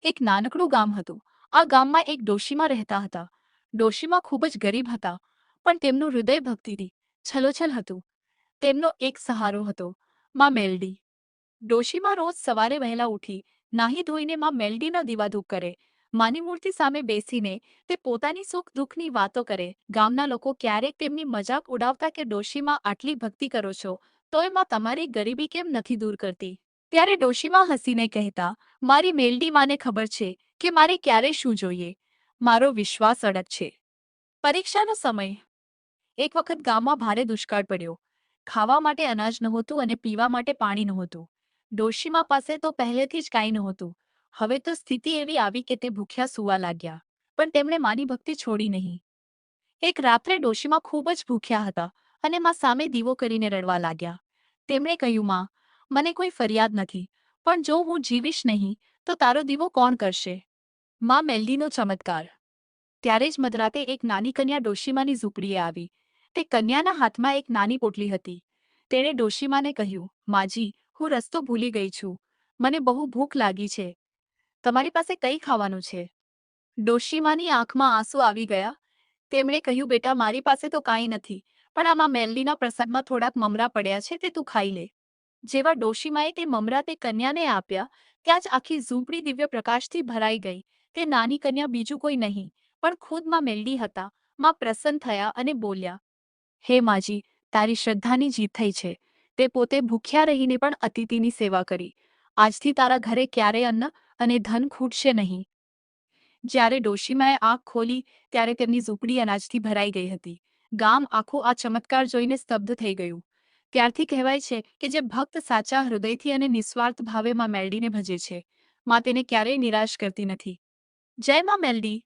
એક નાનકડું ગામ હતું. આ ગામમાં એક ડોશીમા રહેતા હતા. ડોશીમા ખૂબ જ ગરીબ હતા, પણ તેમનું હૃદય ભક્તિથી છલોછલ હતું. તેમનો એક સહારો હતો, માં મેલડી. ડોશીમા રોજ સવારે વહેલા ઉઠી નાહી ધોઈને માં મેલડીના દીવાધૂપ કરે. માની મૂર્તિ સામે બેસીને તે પોતાની સુખ દુઃખની વાતો કરે. ગામના લોકો ક્યારેક તેમની મજાક ઉડાવતા કે ડોશીમા આટલી ભક્તિ કરો છો તોય માં તમારી ગરીબી કેમ નથી દૂર કરતી? ત્યારે ડોશીમા હસીને કહેતા, મારી મેલડી માને ખબર છે કે મારે ક્યારે શું જોઈએ. મારો વિશ્વાસ અડગ છે. પરીક્ષાનો સમય. એક વખત ગામમાં ભારે દુષ્કાળ પડ્યો. ખાવા માટે અનાજ નહોતું અને પીવા માટે પાણી નહોતું. ડોશીમા પાસે તો પહેલેથી જ કાંઈ નહોતું. હવે તો સ્થિતિ એવી આવી કે તે ભૂખ્યા સૂવા લાગ્યા. પણ તેમણે માની ભક્તિ છોડી નહીં. એક રાત્રે ડોશીમા ખૂબ જ ભૂખ્યા હતા અને માં સામે દીવો કરીને રડવા લાગ્યા. તેમણે કહ્યું, માં, મને કોઈ ફરિયાદ નથી, પણ જો હું જીવીશ નહીં તો તારો દીવો કોણ કરશે? માં મેલડીનો ચમત્કાર. ત્યારે જ મધરાતે એક નાની કન્યા ડોશીમાની ઝૂંપડીએ આવી. તે કન્યાના હાથમાં એક નાની પોટલી હતી. તેણે ડોશીમાને કહ્યું, માજી, હું રસ્તો ભૂલી ગઈ છું. મને બહુ ભૂખ લાગી છે. તમારી પાસે કંઈ ખાવાનું છે? ડોશીમાની આંખમાં આંસુ આવી ગયા. તેમણે કહ્યું, બેટા, મારી પાસે તો કાંઈ નથી, પણ આમાં મેલડીના પ્રસાદમાં થોડાક મમરા પડ્યા છે, તે તું ખાઈ લે. જેવા ડોશીમાએ તે મમરા તે કન્યાને આપ્યા, ત્યાં જ આખી ઝૂંપડી દિવ્ય પ્રકાશથી ભરાઈ ગઈ. તે નાની કન્યા બીજું કોઈ નહીં, પણ ખુદ માં મેલડી હતા. માં પ્રસન્ન થયા અને બોલ્યા, હે માજી, તારી શ્રદ્ધાની જીત થઈ છે. તે પોતે ભૂખ્યા રહીને પણ અતિથિની સેવા કરી. આજથી તારા ઘરે ક્યારેય અન્ન અને ધન ખૂટશે નહીં. જ્યારે ડોશીમાએ આંખ ખોલી ત્યારે તેમની ઝૂંપડી અનાજથી ભરાઈ ગઈ હતી. ગામ આખું આ ચમત્કાર જોઈને સ્તબ્ધ થઈ ગયું. ત્યારથી કહેવાય છે કે જે ભક્ત સાચા હૃદયથી અને નિસ્વાર્થ ભાવે માં મેલડીને ભજે છે, માં તેને ક્યારેય નિરાશ કરતી નથી. જય માં મેલડી.